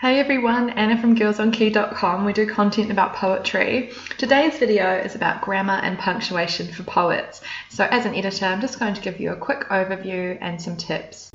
Hey everyone, Anna from girlsonkey.com. We do content about poetry. Today's video is about grammar and punctuation for poets. So as an editor, I'm just going to give you a quick overview and some tips.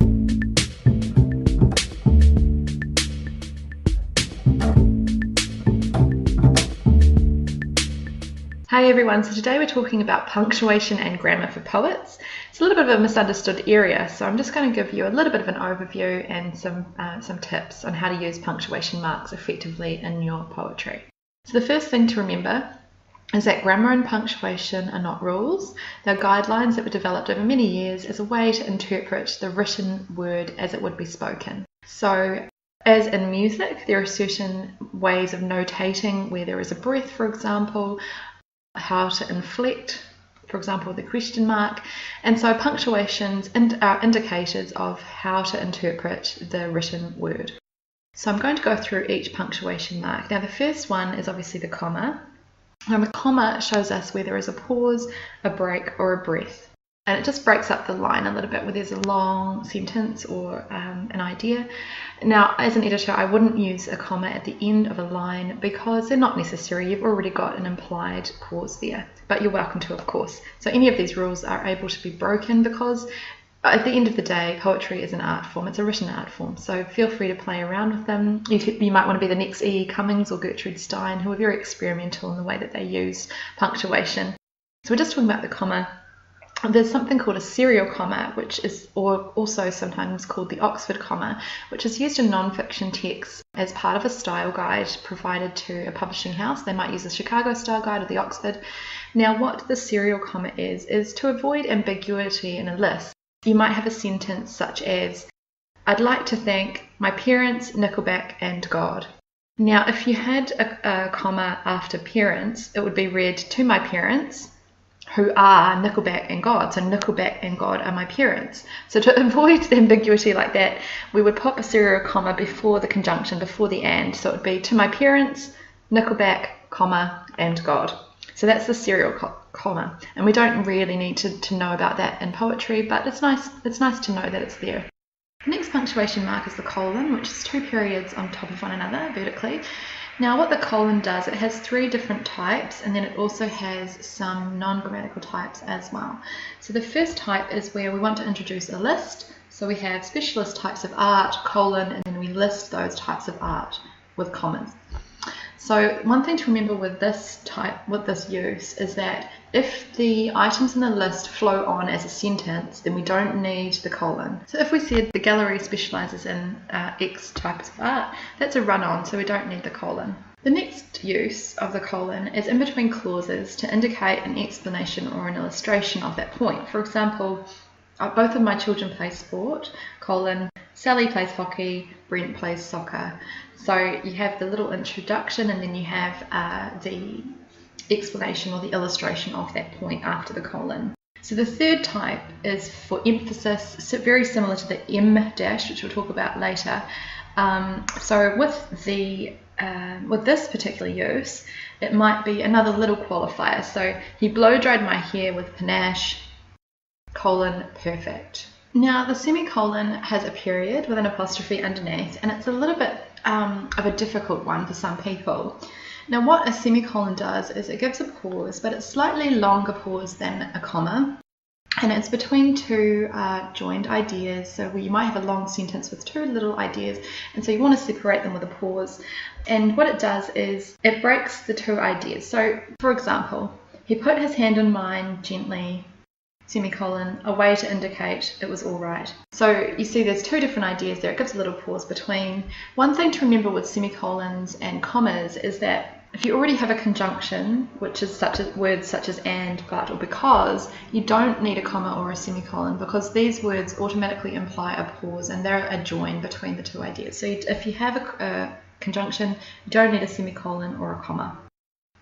Hey everyone, so today we're talking about punctuation and grammar for poets. It's a little bit of a misunderstood area, so I'm just going to give you a little bit of an overview and some tips on how to use punctuation marks effectively in your poetry. So the first thing to remember is that grammar and punctuation are not rules. They're guidelines that were developed over many years as a way to interpret the written word as it would be spoken. So as in music, there are certain ways of notating where there is a breath, for example, how to inflect, for example, the question mark, and so punctuations are indicators of how to interpret the written word. So I'm going to go through each punctuation mark. Now the first one is obviously the comma. Now the comma shows us where there is a pause, a break, or a breath, and it just breaks up the line a little bit where there's a long sentence or an idea. Now, as an editor, I wouldn't use a comma at the end of a line because they're not necessary. You've already got an implied pause there, but you're welcome to, of course. So any of these rules are able to be broken because at the end of the day, poetry is an art form. It's a written art form, so feel free to play around with them. You might want to be the next E. Cummings or Gertrude Stein, who are very experimental in the way that they use punctuation. So we're just talking about the comma. There's something called a serial comma, which is also sometimes called the Oxford comma, which is used in non-fiction texts as part of a style guide provided to a publishing house. They might use the Chicago Style Guide or the Oxford. Now, what the serial comma is to avoid ambiguity in a list. You might have a sentence such as, I'd like to thank my parents, Nickelback, and God. Now, if you had a comma after parents, it would be read to my parents, who are Nickelback and God. So Nickelback and God are my parents. So to avoid the ambiguity like that, we would pop a serial comma before the conjunction, before the and. So it would be to my parents, Nickelback, comma, and God. So that's the serial comma. And we don't really need to know about that in poetry, but it's nice to know that it's there. The next punctuation mark is the colon, which is two periods on top of one another vertically. Now what the colon does, it has three different types, and then it also has some non-grammatical types as well. So the first type is where we want to introduce a list. So we have specialist types of art, colon, and then we list those types of art with commas. So one thing to remember with this use is that if the items in the list flow on as a sentence, then we don't need the colon. So if we said the gallery specialises in X types of art, that's a run-on, so we don't need the colon. The next use of the colon is in between clauses to indicate an explanation or an illustration of that point. For example, both of my children play sport, colon, Sally plays hockey, Brent plays soccer. So you have the little introduction and then you have the explanation or the illustration of that point after the colon. So the third type is for emphasis, so very similar to the M dash, which we'll talk about later. So with this particular use, it might be another little qualifier. So he blow dried my hair with panache, colon, perfect. Now the semicolon has a period with an apostrophe underneath, and it's a little bit of a difficult one for some people. Now what a semicolon does is it gives a pause, but it's slightly longer pause than a comma, and it's between two joined ideas. So you might have a long sentence with two little ideas, and so you want to separate them with a pause. And what it does is it breaks the two ideas. So for example, he put his hand on mine gently, semicolon, a way to indicate it was all right. So you see there's two different ideas there. It gives a little pause between. One thing to remember with semicolons and commas is that if you already have a conjunction, which is words such as and, but, or because, you don't need a comma or a semicolon because these words automatically imply a pause and they're a join between the two ideas. So if you have a conjunction, you don't need a semicolon or a comma.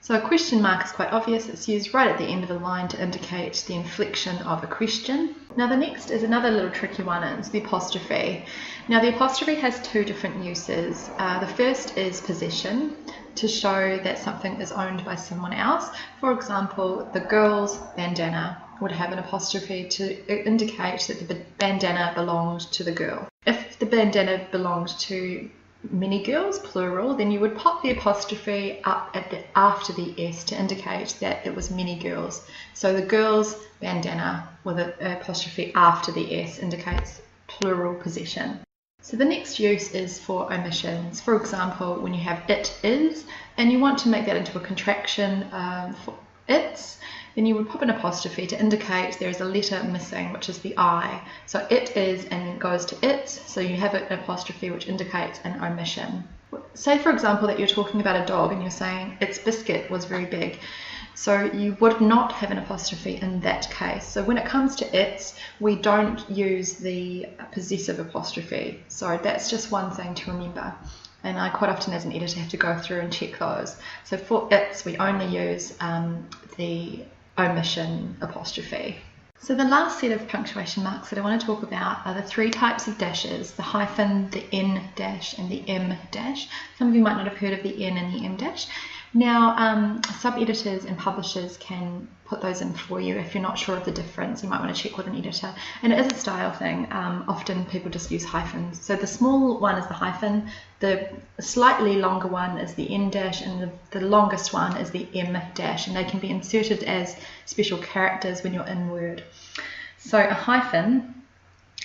So a question mark is quite obvious. It's used right at the end of a line to indicate the inflection of a question. Now the next is another little tricky one, and it's the apostrophe. Now the apostrophe has two different uses. The first is possession, to show that something is owned by someone else. For example, the girl's bandana would have an apostrophe to indicate that the bandana belonged to the girl. If the bandana belonged to many girls, plural, then you would pop the apostrophe up at after the S to indicate that it was many girls. So the girls' bandana with an apostrophe after the S indicates plural possession. So the next use is for omissions. For example, when you have it is, and you want to make that into a contraction for its, then you would pop an apostrophe to indicate there is a letter missing, which is the I. So it is and then goes to its, so you have an apostrophe which indicates an omission. Say for example that you're talking about a dog and you're saying its biscuit was very big. So you would not have an apostrophe in that case. So when it comes to its, we don't use the possessive apostrophe. So that's just one thing to remember. And I quite often as an editor have to go through and check those. So for its, we only use the omission apostrophe. So the last set of punctuation marks that I want to talk about are the three types of dashes, the hyphen, the N dash, and the M dash. Some of you might not have heard of the N and the M dash. Now, sub-editors and publishers can put those in for you. If you're not sure of the difference, you might want to check with an editor. And it is a style thing. Often people just use hyphens. So the small one is the hyphen, the slightly longer one is the N dash, and the longest one is the M dash. And they can be inserted as special characters when you're in Word. So a hyphen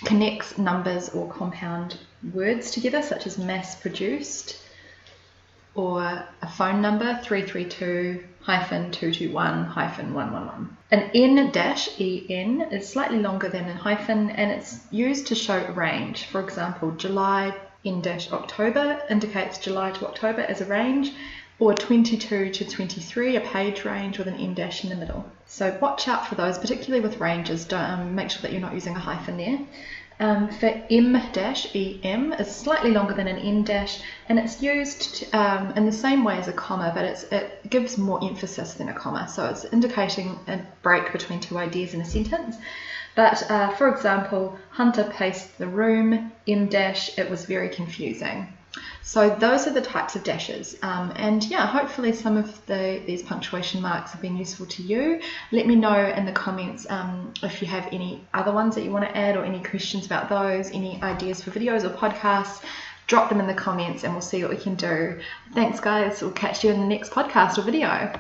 connects numbers or compound words together, such as mass-produced, or a phone number 332-221-111. An N dash, EN, is slightly longer than a hyphen, and it's used to show a range. For example, July N dash October indicates July to October as a range, or 22 to 23, a page range with an N dash in the middle. So watch out for those, particularly with ranges. Don't make sure that you're not using a hyphen there. For M dash, EM, is slightly longer than an N dash, and it's used in the same way as a comma, but it gives more emphasis than a comma. So it's indicating a break between two ideas in a sentence. But for example, Hunter paced the room, M dash, it was very confusing. So those are the types of dashes, and yeah, hopefully some of these punctuation marks have been useful to you. Let me know in the comments if you have any other ones that you want to add, or any questions about those, any ideas for videos or podcasts. Drop them in the comments and we'll see what we can do. Thanks guys, we'll catch you in the next podcast or video.